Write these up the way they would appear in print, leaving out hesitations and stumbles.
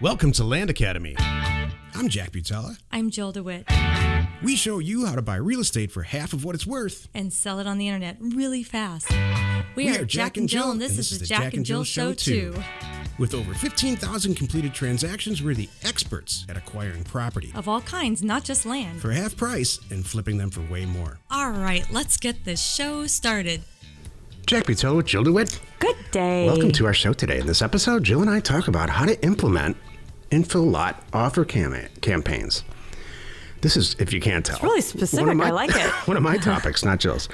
Welcome to Land Academy. I'm Jack Butala. I'm Jill DeWit. We show you how to buy real estate for half of what it's worth. And sell it on the internet really fast. We are Jack and Jill, and this is the Jack and Jill Show too. With over 15,000 completed transactions, we're the experts at acquiring property. Of all kinds, not just land. For half price and flipping them for way more. All right, let's get this show started. Jack Butala with Jill DeWit. Good day. Welcome to our show today. In this episode, Jill and I talk about how to implement infill lot offer campaigns. This is, if you can't tell, it's really specific. I like it. One of my topics, not Jill's.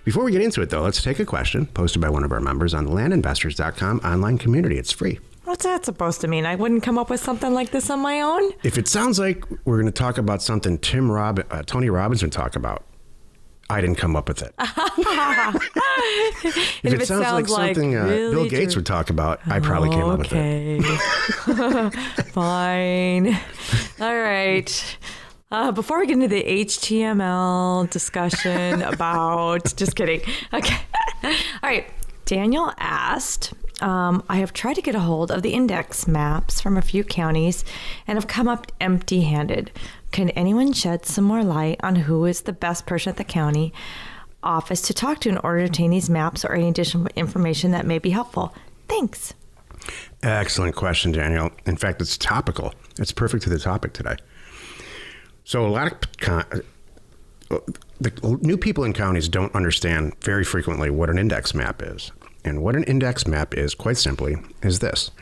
Before we get into it, though, let's take a question posted by one of our members on the landinvestors.com online community. It's free. What's that supposed to mean? I wouldn't come up with something like this on my own? If it sounds like we're going to talk about something Tony Robbins would talk about, I didn't come up with it. if it sounds like something really Bill Gates would talk about, I probably came up with it. Fine. All right. Before we get into the HTML discussion about... Just kidding. Okay. All right. Daniel asked, I have tried to get a hold of the index maps from a few counties and have come up empty-handed. Can anyone shed some more light on who is the best person at the county office to talk to in order to obtain these maps or any additional information that may be helpful? Thanks. Excellent question, Daniel. In fact, it's topical. It's perfect to the topic today. So a lot of the new people in counties don't understand very frequently what an index map is. And what an index map is, quite simply, is this.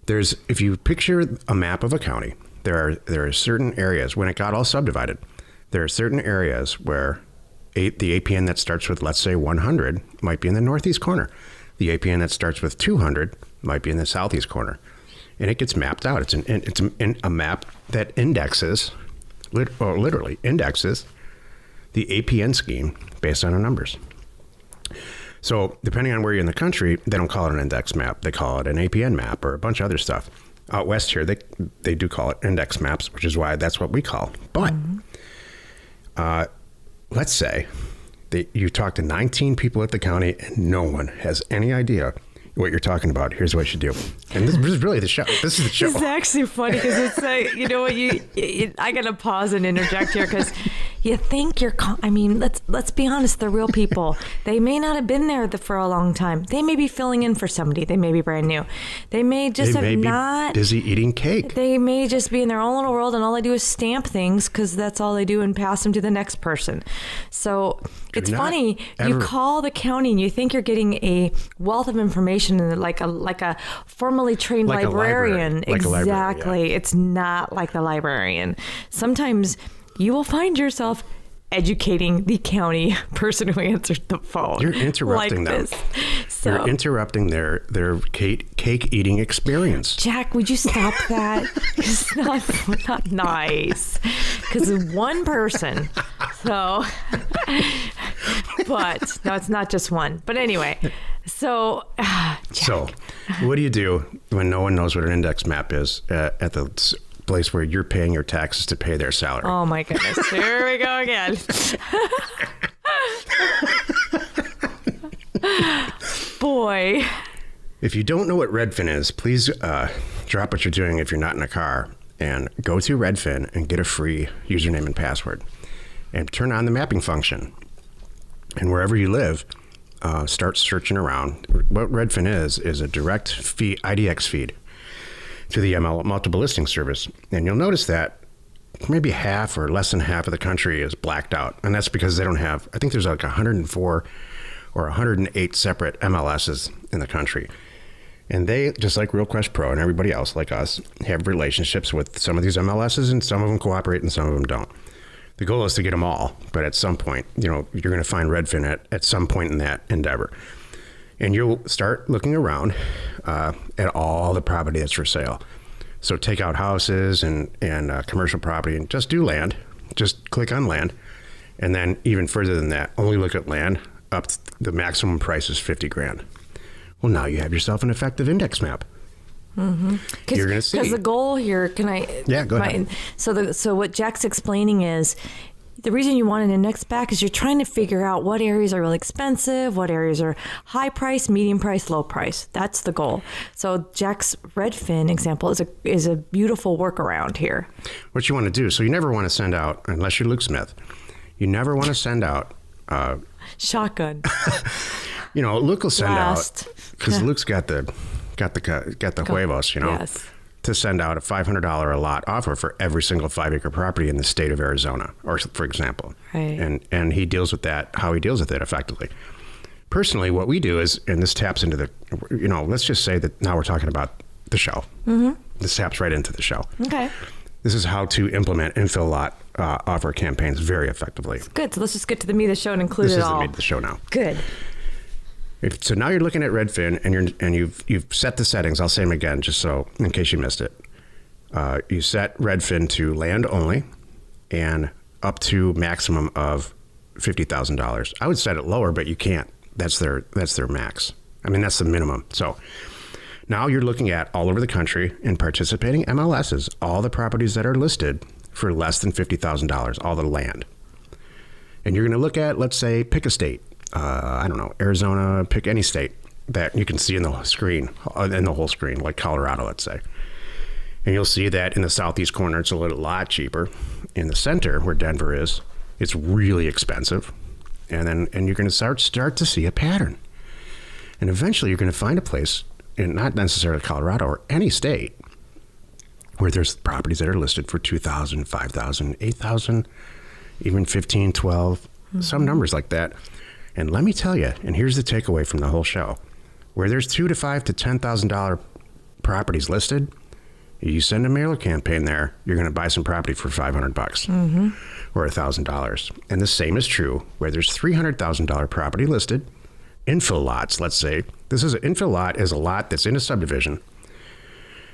If you picture a map of a county, there are certain areas, when it got all subdivided, there are certain areas where the APN that starts with, let's say, 100 might be in the northeast corner. The APN that starts with 200 might be in the southeast corner. And it gets mapped out. It's a map that indexes, literally indexes, the APN scheme based on our numbers. So depending on where you're in the country, they don't call it an index map. They call it an APN map or a bunch of other stuff. Out west here, they do call it index maps, which is why that's what we call. But let's say that you talk to 19 people at the county and no one has any idea what you're talking about. Here's what you do. And this is really the show. This is the show. It's actually funny because it's like, you know what, I got to pause and interject here because you think let's be honest, they're real people. They may not have been there for a long time. They may be filling in for somebody. They may be brand new. They may just be busy eating cake. They may just be in their own little world and all they do is stamp things because that's all they do and pass them to the next person. So it's funny. You call the county and you think you're getting a wealth of information and like a formally trained librarian. Exactly. It's not like the librarian. Sometimes you will find yourself educating the county person who answered the phone. You're interrupting them. So, you're interrupting their cake eating experience. Jack, would you stop that? It's not nice. Because one person. So, but no, it's not just one. But anyway, so. So, what do you do when no one knows what an index map is at the place where you're paying your taxes to pay their salary? Oh my goodness. Here we go again. Boy. If you don't know what Redfin is, please drop what you're doing if you're not in a car and go to Redfin and get a free username and password and turn on the mapping function. And wherever you live, start searching around. What Redfin is a direct feed, IDX feed to the multiple listing service. And you'll notice that maybe half or less than half of the country is blacked out. And that's because they don't have, I think there's like 104 or 108 separate MLSs in the country. And they, just like RealQuest Pro and everybody else like us, have relationships with some of these MLSs, and some of them cooperate and some of them don't. The goal is to get them all, but at some point, you're going to find Redfin at some point in that endeavor. And you'll start looking around at all the property that's for sale. So take out houses and commercial property and just do land. Just click on land. And then even further than that, only look at land up to the maximum price is $50,000. Well, now you have yourself an effective index map. Mm-hmm. You're going to see. Because the goal here, can I? Yeah, go ahead. So what Jack's explaining is the reason you want an index back is you're trying to figure out what areas are really expensive, what areas are high price, medium price, low price. That's the goal. So Jack's Redfin example is a beautiful workaround here. What you want to do, so you never want to send out, unless you're Luke Smith, you never want to send out shotgun. Luke will send Blast. out, because Luke's got the huevos, Yes. to send out a $500 a lot offer for every single 5-acre property in the state of Arizona, or for example. Right. And he deals with that, how he deals with it effectively. Personally, what we do is, and this taps into the, let's just say that now we're talking about the show. Mm-hmm. This taps right into the show. Okay. This is how to implement infill lot offer campaigns very effectively. Good. So let's just get to the meat of the show and include This it is all. the meat of the show now. Good. So now you're looking at Redfin, and you've set the settings. I'll say them again, just so in case you missed it. You set Redfin to land only, and up to maximum of $50,000. I would set it lower, but you can't. That's their max. I mean, that's the minimum. So now you're looking at all over the country in participating MLSs, all the properties that are listed for less than $50,000, all the land. And you're going to look at, let's say, pick a state. I don't know, Arizona, pick any state that you can see in the screen, in the whole screen, like Colorado, let's say. And you'll see that in the southeast corner, it's a lot cheaper. In the center, where Denver is, it's really expensive. And you're going to start to see a pattern. And eventually you're going to find a place, in not necessarily Colorado or any state, where there's properties that are listed for $2,000, $5,000, $8,000, even $15,000, $12,000, some numbers like that. And let me tell you, and here's the takeaway from the whole show, where there's $2,000 to $5,000 to $10,000 properties listed, you send a mailer campaign there, you're going to buy some property for $500 or $1,000. And the same is true where there's $300,000 property listed, infill lots. Let's say this is an infill lot is a lot that's in a subdivision.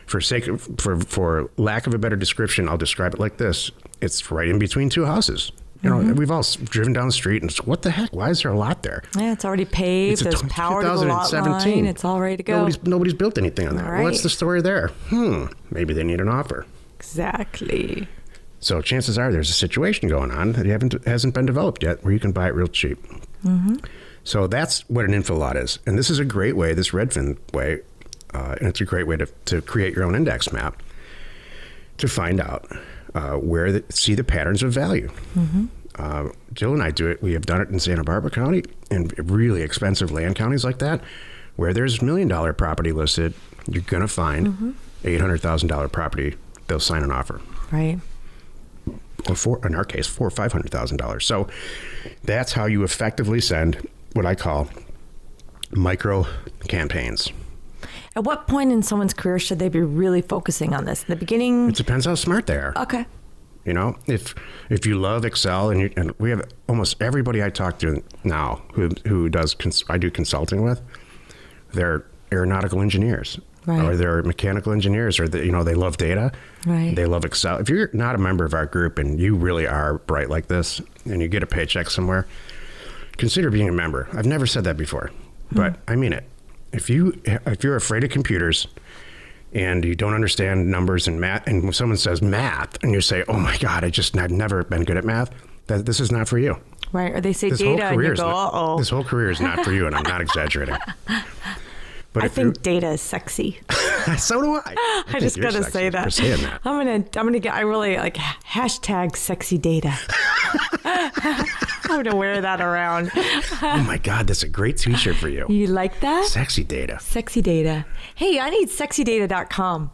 For lack of a better description, I'll describe it like this: it's right in between two houses. We've all driven down the street and it's, what the heck? Why is there a lot there? Yeah, it's already paved. There's power to the lot line. It's all ready to go. Nobody's built anything on that. Right. What's the story there? Maybe they need an offer. Exactly. So chances are there's a situation going on that hasn't been developed yet where you can buy it real cheap. Mm-hmm. So that's what an infill lot is. And this is a great way, this Redfin way, and it's a great way to create your own index map to find out see the patterns of value. Mm-hmm. Jill and I do it. We have done it in Santa Barbara County and really expensive land counties like that, where there's $1 million property listed. You're going to find $800,000 property. They'll sign an offer. Right. Or in our case, $400,000 or $500,000. So that's how you effectively send what I call micro campaigns. At what point in someone's career should they be really focusing on this? In the beginning? It depends how smart they are. Okay. If you love Excel, and we have almost everybody I talk to now who does I do consulting with, they're aeronautical engineers. Right. Or they're mechanical engineers, or they love data. Right. They love Excel. If you're not a member of our group and you really are bright like this, and you get a paycheck somewhere, consider being a member. I've never said that before, but I mean it. If you're afraid of computers and you don't understand numbers and math, and when someone says math, and you say, "Oh my God, I've never been good at math," this is not for you. Right. Or they say data, and you go, "Uh-oh." This whole career is not for you, and I'm not exagerating. But I think data is sexy. So do I. I just gotta say that. For saying that. I'm gonna get. I really like hashtag sexy data. I'm gonna wear that around. Oh my God, that's a great T-shirt for you. You like that? Sexy data. Sexy data. Hey, I need sexydata.com.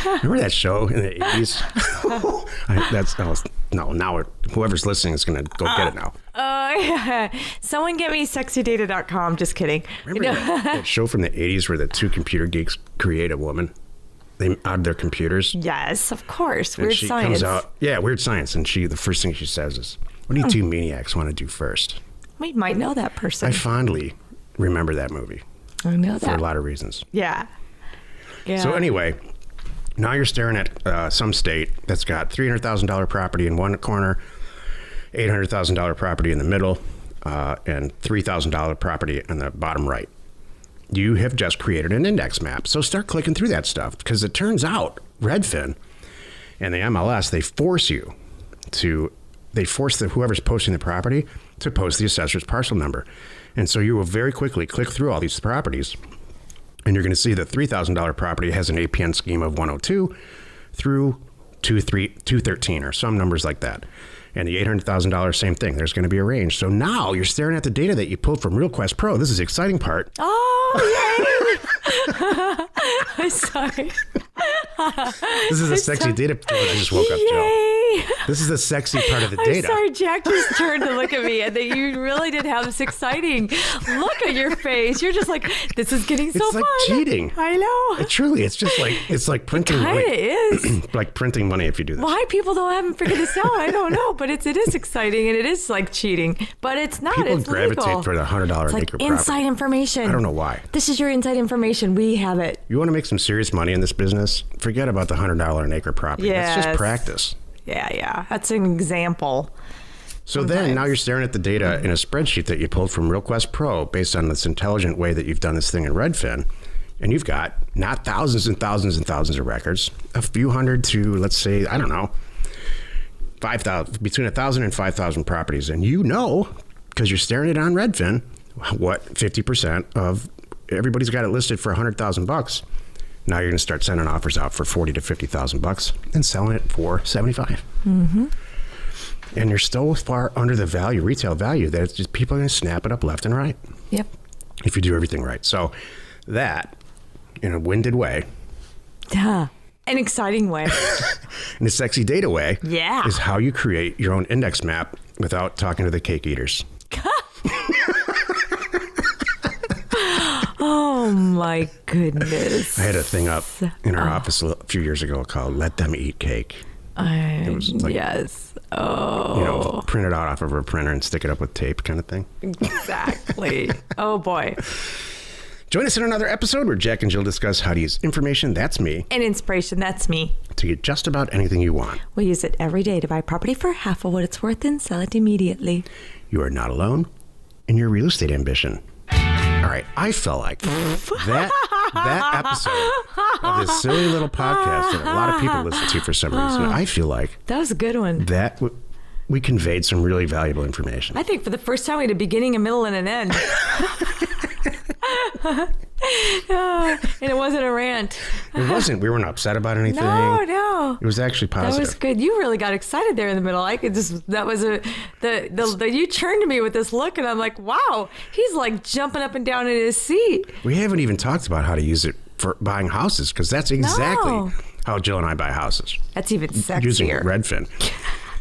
Remember that show in the 80s? Now whoever's listening is going to go get it now. Yeah. Someone get me sexydata.com. Just kidding. Remember that show from the 80s where the two computer geeks create a woman? They out of their computers? Yes, of course. And Weird she Science. comes out, Weird Science. And the first thing she says is, "What do you two maniacs want to do first?" We might know that person. I fondly remember that movie. I know that. For a lot of reasons. Yeah. So anyway, now you're staring at some state that's got $300,000 property in one corner, $800,000 property in the middle, and $3,000 property in the bottom right. You have just created an index map. So start clicking through that stuff, because it turns out Redfin and the MLS, they force you to they force whoever's posting the property to post the assessor's parcel number. And so you will very quickly click through all these properties, and you're going to see the $3,000 property has an APN scheme of 102 through 213 or some numbers like that. And the $800,000, same thing. There's going to be a range. So now you're staring at the data that you pulled from RealQuest Pro. This is the exciting part. Oh, yay! I'm sorry. This is a sexy data point. I just woke up, Joe. This is the sexy part of the data. I'm sorry, Jack just turned to look at me, and that you really did have this exciting look at your face. You're just like, this is getting so fun. It's like cheating. I know. It's like printing money. It is. Like printing money if you do this. Why people haven't figured this out, I don't know. But it is exciting, and it is like cheating. But it's not. People it's gravitate legal. for the $100 It's an like acre inside property. information. I don't know why. This is your inside information. We have it. You want to make some serious money in this business? Forget about the $100 an acre property. Yes. That's just practice. Yeah. That's an example. So then now you're staring at the data in a spreadsheet that you pulled from RealQuest Pro based on this intelligent way that you've done this thing in Redfin. And you've got not thousands and thousands and thousands of records, a few hundred to, let's say, I don't know, 5,000, between 1,000 and 5,000 properties. And you know, because you're staring at it on Redfin, what 50% of everybody's got it listed for $100,000. Now you're going to start sending offers out for $40,000 to $50,000 and selling it for $75,000. Mm-hmm. And you're still far under the value, retail value, that it's just people are going to snap it up left and right. Yep. If you do everything right. So that, in a winded way, An exciting way. in a sexy data way, Yeah. is how you create your own index map without talking to the cake eaters. Oh my goodness. I had a thing up in our office a few years ago called "Let Them Eat Cake." was like, yes. Oh. You know, print it out off of a printer and stick it up with tape, kind of thing. Exactly. Oh boy. Join us in another episode where Jack and Jill discuss how to use information, that's me, And inspiration, that's me. to get just about anything you want. We use it every day to buy property for half of what it's worth and sell it immediately. You are not alone in your real estate ambition. All right, I felt like that episode of this silly little podcast that a lot of people listen to for some reason, I feel like That was a good one. that we conveyed some really valuable information. I think for the first time we had a beginning, a middle, and an end. And it wasn't a rant. It wasn't. We weren't upset about anything. No. It was actually positive. That was good. You really got excited there in the middle. I could just, that was you turned to me with this look and I'm like, wow, he's like jumping up and down in his seat. We haven't even talked about how to use it for buying houses, because that's exactly No. how Jill and I buy houses. That's even sexier. Using Redfin.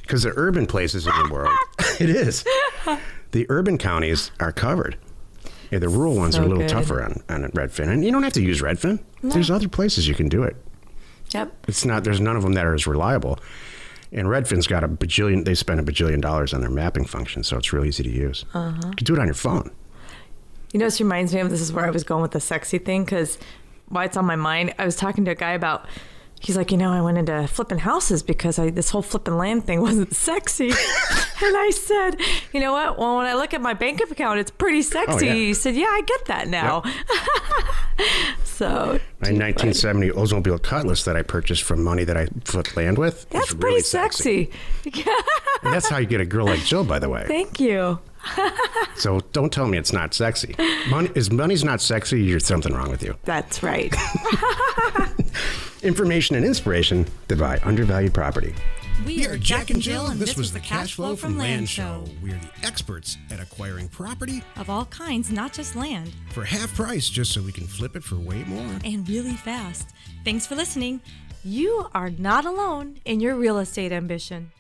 Because the urban places in the world, it is. The urban counties are covered. Yeah, the rural ones So are a little good. tougher on Redfin. And you don't have to use Redfin. There's other places you can do it. Yep. There's none of them that are as reliable. And Redfin's got they spend $1 bajillion on their mapping function, so it's real easy to use. You can do it on your phone. You know, this reminds me of, this is where I was going with the sexy thing, because why it's on my mind, I was talking to a guy about, he's like, I went into flipping houses because this whole flipping land thing wasn't sexy. And I said, you know what? Well, when I look at my bank account, it's pretty sexy. yeah. He said, yeah, I get that now. So. My 1970 Oldsmobile Cutlass that I purchased from money that I flipped land with. That's is pretty really sexy. And that's how you get a girl like Jill, by the way. Thank you. So don't tell me it's not sexy. Money's not sexy, there's something wrong with you. That's right. Information and inspiration to buy undervalued property. We are Jack and Jill, and this was the Cash Flow from Land Show. We are the experts at acquiring property Of all kinds, not just land, for half price, just so we can flip it for way more. and really fast. Thanks for listening. You are not alone in your real estate ambition.